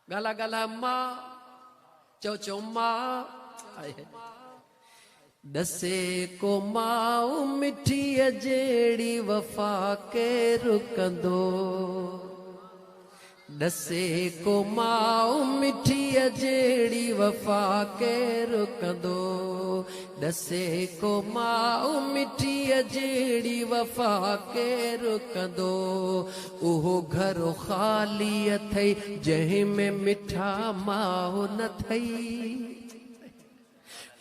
गाला गाला मां चो चो मां दसे को माऊ मिठी जेड़ी वफा के रुकंदो दसे को माऊ मिठी जेड़ी वफा के रुकंदो दसे को माऊ मिठी जेड़ी वफा के रुकंदो उहो घर खाली अथई जंहिं में मिठा माऊ न थई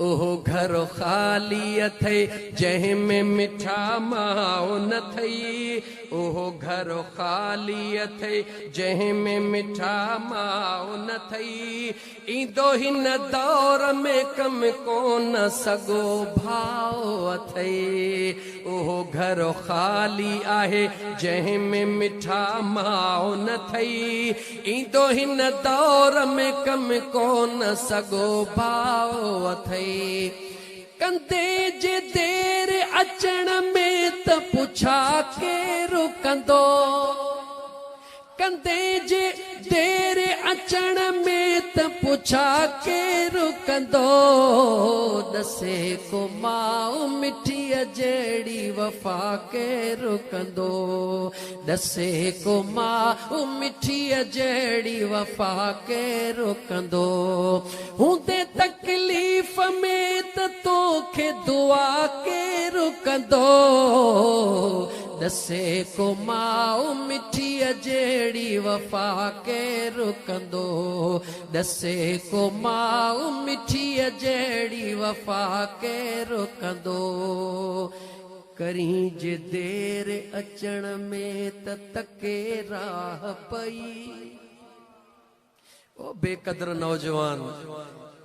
ओहो घर खाली अथई जंहिं में मिठा माओ न थई ओहो घर खाली अथई जंहिं में मिठा माओ न थई ईंदो हिन दौर में कम कोन सगो भाव अथई ओहो घर खाली आहे जंहिं में मिठा माओ न थई ईंदो हिन दौर में कम कोन सगो भाव अथई कंदे जे देर अचण में त पुछा के रुकंदो कंदे जे देर अचण में त पुछा के रुकंदो दसे को माऊ मिठी जेड़ी वफा के रुकंदो दसे को माऊ मिठी जेड़ी वफा के रुकंदो हूंदे तकलीफ़ में त तोखे दुआ के रुकंदो दसे को माऊ मिठी जेड़ी वफा के रुकंदो दसे को माऊ मिठी जेड़ी वफा के रुकंदो करी जे देर अचण में त तके राह पई ओ बेकदर नौजवान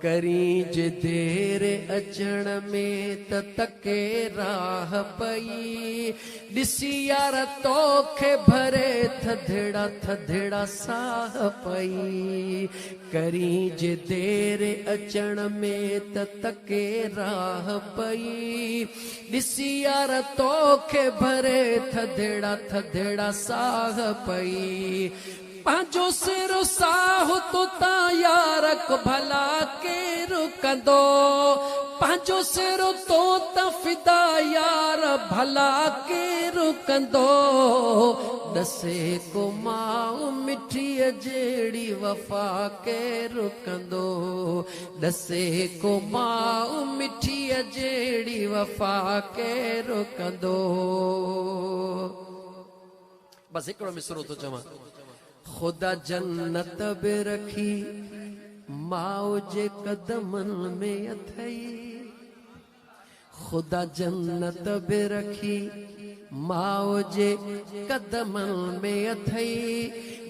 करी जे देर अचण में त तके राह पई ॾिसी यार तोखे भरे थधड़ा साह पई करी जे देर अचण में त तके राह पई ॾिसी यार तोखे भरे थधड़ा साह पई पांचो सिरो साहु तो ता यार को भला के रुकंदो पांचो सिरो तो ता फिदा यार भला के रुकंदो दसे को माऊ मिठी जेड़ी वफा के रुकंदो दसे को माऊ मिठी जेड़ी वफा के रुकंदो बस हिकिड़ो मिसरो तो चवां खुदा जन्नत बि रखी माओ जे कदमन में अथई खुदा जन्नत बि रखी माओ जे कदमन में अथई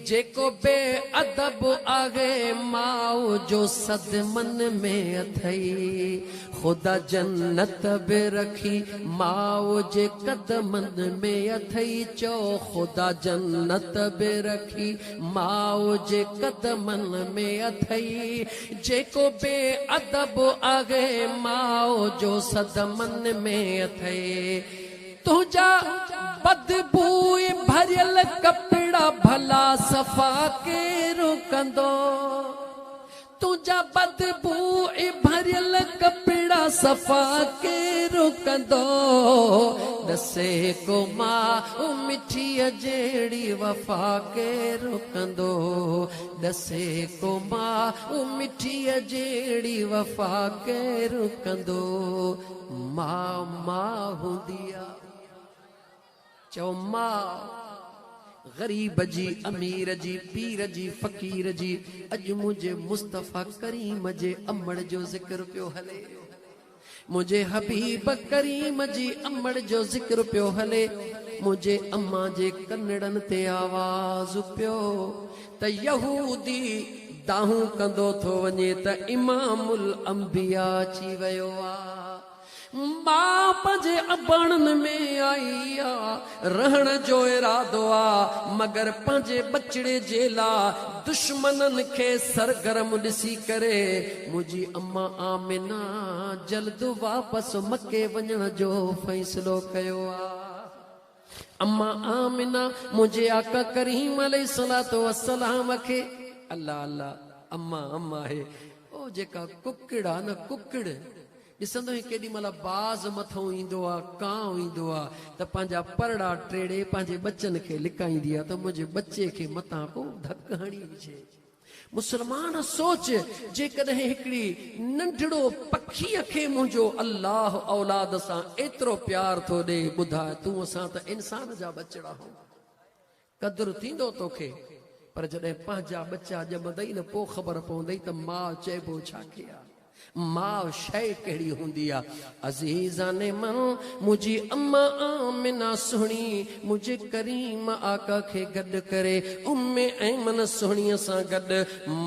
जेको बेअदब आहे माओ जो सदमन में अथई खुदा जन्नत बि रखी माओ जे कदमन में अथई चो खुदा जन्नत बि रखी माओ जे कदमन में अथई जेको बेअदब आहे माओ जो सदमन में अथई तुझा बदबू भरियल कपड़ा भला सफा के रुकंदो तुझा बदबू भरियल कपड़ा सफा के रुकंदो दसे को माऊ मिठी जेड़ी वफा के रुकंदो दसे को माऊ मिठी जेड़ी वफा के रुकंदो मां हूंदिया चो मां गरीब जी अमीर जी पीर जी फकीर जी अज मुझे मुस्तफा करीम जे अमड़ जो जिक्र पियो हले मुझे हबीब करीम जी अमड़ जो जिक्र पियो हले मुझे अम्मा जे कन्नड़न ते आवाज पियो त यहूदी दाहू कंदो थो वञे त इमामुल अंबिया अची वियो आ मां पंहिंजे अबाणनि में आई आ रहण जो इरादो आ मगर पंहिंजे बचड़े जे लाइ दुश्मननि खे सरगर्म ॾिसी करे मुंहिंजी अम्मा आमिना जल्द वापसि मके वञण जो फ़ैसिलो कयो आ अम्मा आमिना मुझे आका करीम अलैहिस्सलातु वस्सलाम खे अल्लाह अल्लाह अम्मा अम्मा है ओ जेका कुकड़ आ न कुकड़ ॾिसंदो केॾी महिल बाज़ मथो ईंदो आहे कांव ईंदो आहे त पंहिंजा परड़ा टेड़े पंहिंजे बच्चनि खे लिकाईंदी आहे त मुंहिंजे बच्चे खे मथां को धक हणी विझे। मुसलमान सोच जेकॾहिं हिकिड़ी नंढड़ो पखीअ खे मुंहिंजो अल्लाह औलाद सां एतिरो प्यार थो ॾे ॿुधाए तूं असां त इंसान जा बचड़ा आहियूं क़दुरु थींदो तोखे पर जॾहिं पंहिंजा बच्चा ॼमंदई न पोइ ख़बर पवंदई त माउ चइबो छा खे आहे मां शय कहिड़ी हूंदी आहे। अज़ीज़ा ने मन मुंहिंजी अम्मा आमिना सुहिणी मुंहिंजे करीम आका खे गॾु करे उम्मे ऐमन सुहिणीअ सां गॾु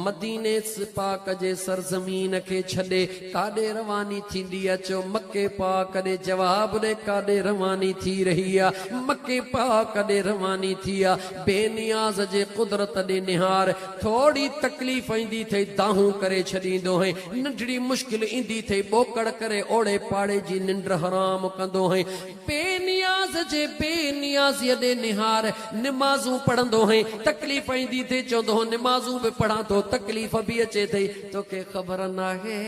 मदीने पाक जे सरज़मीन खे छॾे काॾे रवानी थींदी आहे चो मके पाक ॾे जवाब ॾे काॾे रवानी थी रही आहे मके पाक ॾे रवानी थी आहे बेनियाज़ जे कुदरत ॾे निहार थोड़ी तकलीफ़ ईंदी अथई दाहूं करे छॾींदो है नंढड़ी मुश्किल ईंदी थे बोकड़ करे ओड़े पाड़े जी निंड हराम कंदो है बेनियाज़ जे बेनियाज़ीअ ॾे निहार निमाज़ूं पढ़ंदो है तकलीफ़ ईंदी थे चवंदो निमाज़ूं बि पढ़ां थो तकलीफ़ बि अचे थई तोखे ख़बर नाहे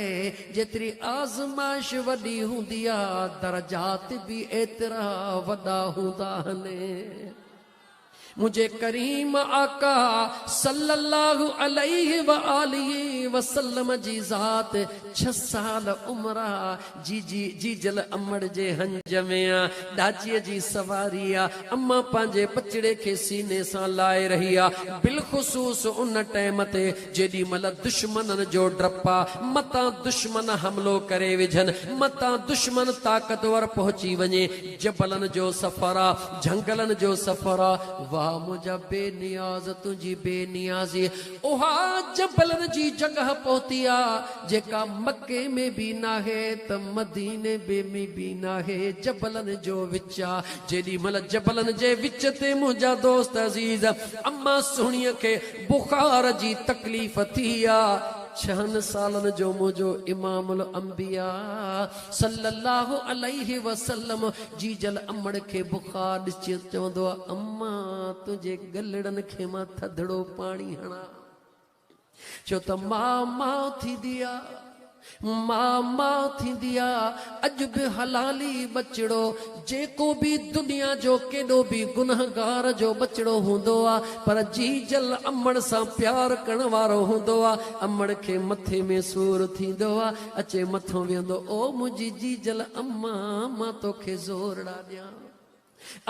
जेतिरी आज़माइश वॾी हूंदी आहे दरजात बि एतिरा वॾा हूंदा आहिनि। मुझे करीम आका सल्लल्लाहु अलैहि व आलिहि वसल्लम जी ज़ात 6 साल उमरा जी जल अमड़ जे हंज में आ डाचीअ जी सवारी आ अम्मा पंहिंजे बचड़े खे सीने सां लाए रही आ बिलख़ुसूस उन टाइम ते जेॾी महिल दुश्मननि जो डपा मतां दुश्मन हमलो करे विझनि मतां दुश्मन ताक़तवर पहुची वञे जबलनि जो सफ़र आ झंगलनि जो सफ़र आ वाह मुझा बेनियाज़ तुझी बेनियाज़ी ओहा जबलन जी जगह पहुती आ जेका मक्के में भी ना है त मदीने में भी ना है जबलन जो विचा जेडी मल जबलन जे विच ते मुझा दोस्त अजीज अम्मा सुणीअ के बुखार जी तकलीफ़ थी आ 6 सालन जो मुझो इमामुल अंबिया सल्लल्लाहु अलैहि वसल्लम जी जल अमड़ के बुखार ॾिसी चवंदो अम्मा तुझे गलड़न खे मां थधड़ो पानी हणा छो त मां थींदी आ मां थींदी आ अॼु बि हलाली बचड़ो जेको भी दुनिया जो केॾो भी गुनहगार जो बचड़ो हूंदो आ पर जी जल अमड़ सां प्यार करण वारो हूंदो आ अमड़ खे मथे में सूर थींदो आ अचे मथो वेंदो ओ मुंहिंजी जी जल अम्मा मां तोखे ज़ोरड़ा ॾियां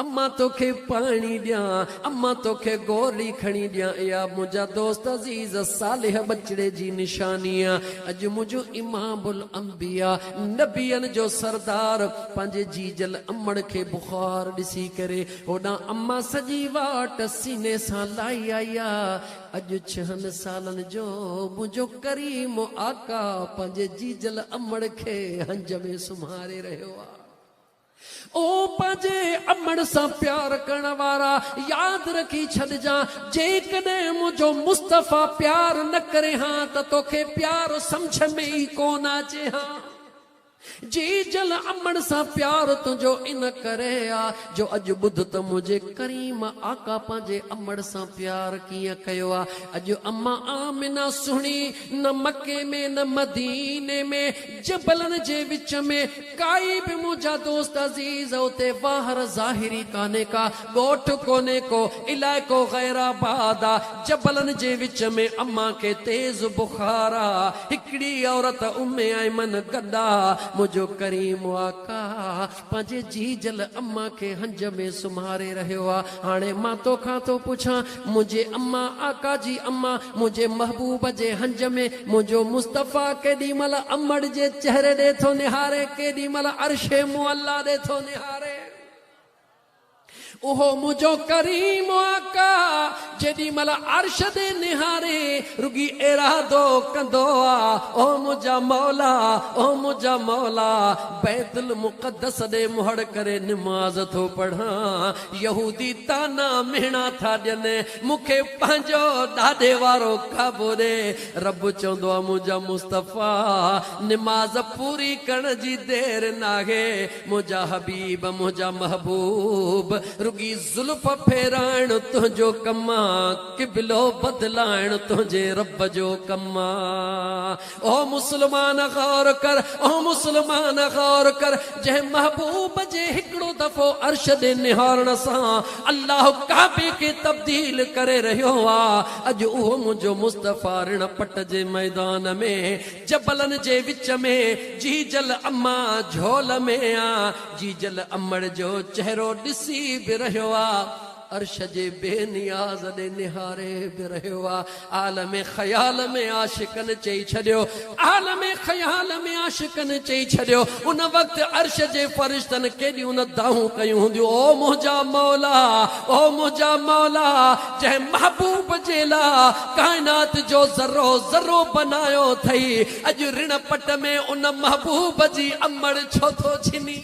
अम्मा तोखे पाणी ॾियां अम्मा तोखे गोरी खणी ॾियां या मुंहिंजा दोस्त अज़ीज़ सालिह बचड़े जी निशानी आहे अॼु मुंहिंजो इमामुल अंबिया नबियनि जो सरदार पंहिंजे जी जल अमड़ खे बुखार ॾिसी करे होॾां अम्मा सॼी वाट सीने सां लाई आई आहे अॼु 6 सालन जो मुंहिंजो करीम आका पंहिंजे जी जल अमड़ खे हंज में सुम्हारे रहियो आहे ओ पंहिंजे अमड़ सां प्यार करण वारा यादि रखी छॾिजां जेकॾहिं मुंहिंजो मुस्तफ़ा प्यार न करे हां त तोखे प्यार सम्झ में ई कोन अचे हां जी जल अमड़ सां प्यार तुंहिंजो इन करे आ जो अॼु ॿुध त मुंहिंजे करीम आका पंहिंजे अमड़ सां प्यार कीअं कयो आहे अॼु अम्मा आमिना सुहिणी न मके में न मदीने में जबलनि जे विच में काई बि मुंहिंजा दोस्त अज़ीज़ उते वाहर ज़ाहिरी कान्हे का ॻोठ कोन्हे को इलाइक़ो ग़ैराबाद आ जबलनि जे विच में अम्मा खे तेज़ बुखार आ हिकिड़ी औरत उम्मे ऐमन गॾा मुझो करीम आका पंहिंजे जी जल अम्मा के हंज में सुम्हारे रहियो आ हाणे मां तोखां थो पुछां मुंहिंजे अम्मा आका जी अम्मा मुंहिंजे महबूब जे हंज में मुंहिंजो मुस्तफ़ा केॾी महिल अमड़ जे चेहरे ॾे थो निहारे केॾी महिल अर्शे मुअल्ला ॾे थो निहारे ओहो मुझो करीम आका जेडी मल अर्श दे निहारे रुगी इरादो कंदो आ ओ मुझा मौला बैतुल मुक़द्दस दे मुहड़ करे नमाज थो पढ़ा यहूदी ताना मेहना था ॾियनि मूंखे पंहिंजो ॾाॾे वारो खाबो ॾे रब चवंदो आहे मुंहिंजा मुस्तफ़ा नमाज पूरी करण जी देर नाहे मुंहिंजा हबीब मुंहिंजा महबूब रुगी जुल्फ फेराइण तुंहिंजो कमा, किबिलो बदलाइण तुंहिंजे रब जो कमा। ओ मुसलमान गौर कर, ओ मुसलमान गौर कर, जंहिं महबूब जे हिकिड़ो दफ़ो अर्श दे निहारण सां अल्लाह काबे खे तब्दील करे रहियो आ। अॼु उहो मुंहिंजो मुस्तफ़ा रण पट जे मैदान में जबलन जे विच में जीजल अम्मा झोल में आ। जीजल अम्मड़ जो चेहरो ॾिसी बि रहियो आ, अर्श जे बेनियाज़ ॾे निहारे बि रहियो आ। आलमे ख़याल में आशिकन चई छॾियो, आलमे ख़याल में आशिकन चई छॾियो। उन वक़्तु अर्श जे फ़रिश्तनि केॾियूं न दाहूं कयूं हूंदियूं, ओ मुंहिंजा मौला, ओ मुंहिंजा मौला, जंहिं महबूब जे लाइ काइनात जो ज़रो ज़रो बनायो अथई, अॼु ऋण पट में उन महबूब जी अमड़ छो थो छिनी।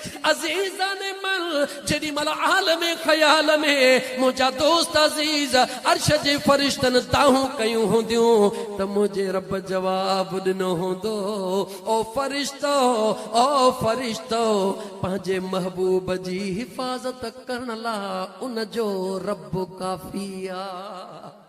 अजीज़ा ने मन जेडी मल आलमे ख़याल में मुंहिंजा दोस्त अजीज़ अर्श जे फ़रिश्तनि दाहूं कयूं हूंदियूं त मुंहिंजे रब जवाब ॾिनो हूंदो, ओ फ़रिश्तो, ओ फ़रिश्तो, पंहिंजे महबूब जी हिफ़ाज़त करण लाइ उन जो रब काफ़ी आ।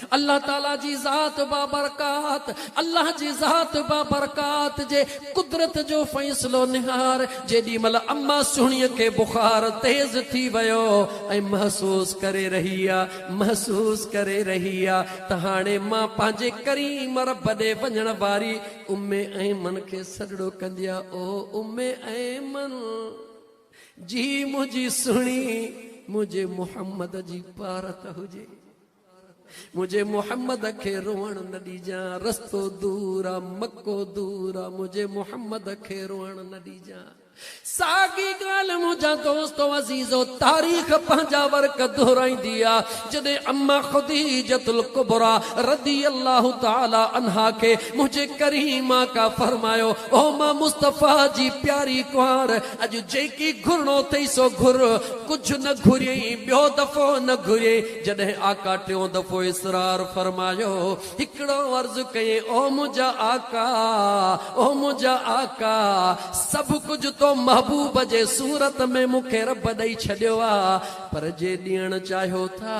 अल्लाह ताला जी ज़ात बाबरकात, अल्लाह जी ज़ात बाबरकात जे कुदरत जो फ़ैसलो निहार। जेॾी महिल अम्मा सुहिणीअ खे बुखार तेज़ थी वियो ऐं महसूस करे रही आहे, महसूस करे रही आहे त हाणे मां पंहिंजे करीम रब ॾे वञण वारी उम्मे ऐमन खे सॾड़ो कंदी आहे। ओ उम्मे ऐमन जी मुंहिंजी सुहिणी, मुंहिंजे मुहम्मद जी पारत हुजे, मुझे मोहम्मद खे रोअण न ॾिजां। रस्तो दूर आ, मक्को दूर आ, मुझे मोहम्मद खे रोअण न ॾिजां। साॻी ॻाल्हि मुंहिंजा दोस्तो अज़ीज़ो तारीख़ पंहिंजा वर्क दोहराईंदी आहे। जॾहिं अम्मा ख़दीजतुल कुबरा रज़ी अल्लाहु ताला अन्हा खे मुंहिंजे करीम का फरमायो, ओ मां मुस्तफ़ा जी प्यारी कुंवार, अॼु जेकी घुरणो अथई सो घुर, कुझु न घुरियई, ॿियो दफ़ो न घुरियई। जॾहिं आका टियों दफ़ो इसरार फरमायो, हिकिड़ो अर्ज़ु कयईं, ओ मुंहिंजा आका, ओ मुंहिंजा आका, सभु कुझु तो महबूब जे सूरत में मूंखे रब ॾेई छॾियो आ, पर जे ॾियण चाहियो था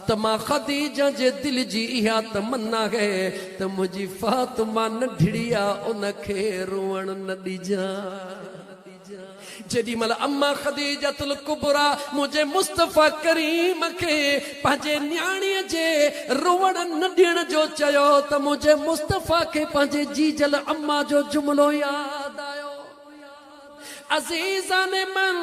त मां ख़दीजा जे दिल जी इहा तमन्ना है त मुंहिंजी फातिमा नंढड़ी आ, उनखे रोअण न ॾिजां। जेॾी महिल अम्मा ख़दीजतुल कुबरा मुंहिंजे मुस्तफ़ा करीम खे पंहिंजे न्याणीअ जे रोअण न ॾियण जो चयो त मुंहिंजे मुस्तफ़ा खे पंहिंजे जीजल अम्मा जो जुमिलो यादि आयो। अज़ीज़ा ने मन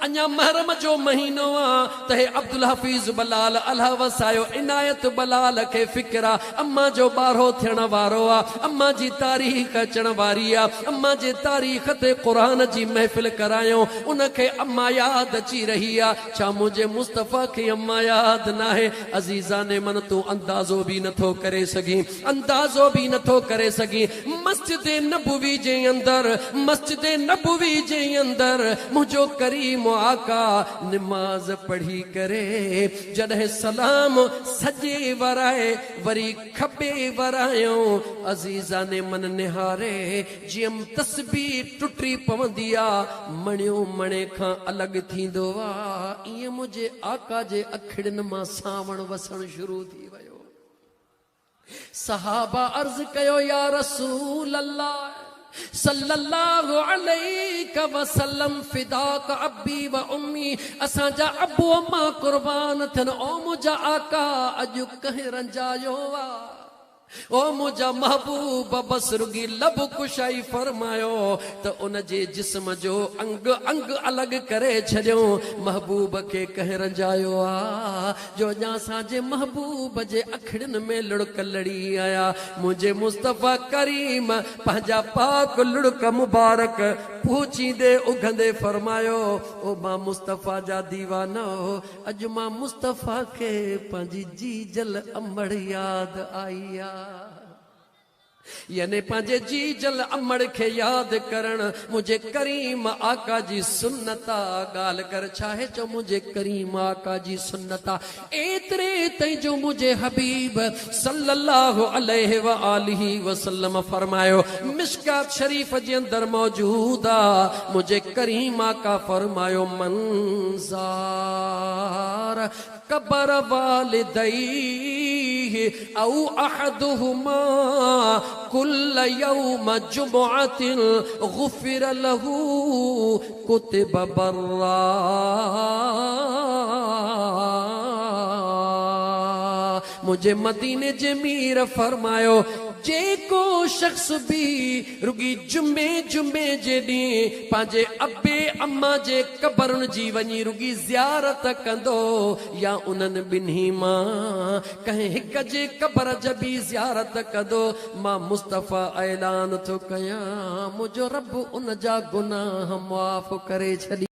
अञा महरम जो महीनो आ त हे अब्दुल हफीज़ बलाल अल्लाह वसायो इनायत बलाल खे फिक्र आ, अम्मा जो ॿारहो थियण वारो आ, अम्मा जी तारीख़ अचण वारी आ, अम्मा जे तारीख़ ते क़ुरान जी महफ़िल करायो, उनखे अम्मा यादि अची रही आ। छा मुंहिंजे मुस्तफ़ा खे अम्मा यादि न आहे? अज़ीज़ा ने मन तूं अंदाज़ो बि नथो करे सघीं, अंदाज़ो बि नथो करे सघीं। मस्जिद नबवी जे अंदरि, मस्जिद नबवी जे अंदर मुझो करीम आका नमाज पढ़ी करे जॾहिं सलाम सजे वराए वरी खबे वरायो, अज़ीज़ा ने मन निहारे जियम तस्बीह टुटी पवंदी आ, मणियो मणे खां अलॻि थींदो आ, ईअं मुझे आका जे अखिड़ियुनि मां सावण वसण शुरू थी वियो। सहाबा अर्ज़ कयो, या रसूल अल्लाह सल्लल्लाहु अलैहि वसल्लम, फिदाक अब्बी व उम्मी, असांजा अबू अम्मा कुर्बान थियनि, ओ मुंहिंजा आका अॼु कंहिं रंजायो आ, ओ मुंहिंजा महबूब बस रुगी लब कुशाई फरमायो त उन जे जिस्म जो अंग अंग अलॻि करे छॾियो, महबूब खे कंहिं रंजायो आ जो अञा असांजे महबूब जे अखिड़ियुनि में लुड़क लड़ी आया। मुंहिंजे मुस्तफ़ा करीम पंहिंजा पाक लुड़क मुबारक पूछींदे उघंदे फरमायो, ओ मां मुस्तफ़ा जा दीवानो, अॼु मां मुस्तफ़ा खे पंहिंजी जी जल अमड़ यादि आई आ। याने पांजे जी जल अमड़ के याद करण मुझे करीम आका जी सुन्नता गाल कर चाहे जो मुझे करीम आका जी सुन्नता एतरे तई जो मुझे हबीब सल्लल्लाहु अलैहि व आलिहि वसल्लम फरमायो मिशकात शरीफ जे अंदर मौजूदा मुझे करीम आका फरमायो मंजार कबर वालिदैहि औ अहदुहुमा कुल्ल यौम जुमुअतिन गुफिर लहू कुतिब बर्रा मुझे मदीने जे मीर फरमायो जेको शख्स भी रुगी जुमे जुमे जे डी पांजे अबे अम्मा जे कबरन जी वनी रुगी ज़ियारत कंदो या उनन बिन्ही मां कहीं हिक जे कबर जबी ज़ियारत कंदो मां मुस्तफा ऐलान तो कया मुझो रब उन जा गुनाह माफ करे छॾी।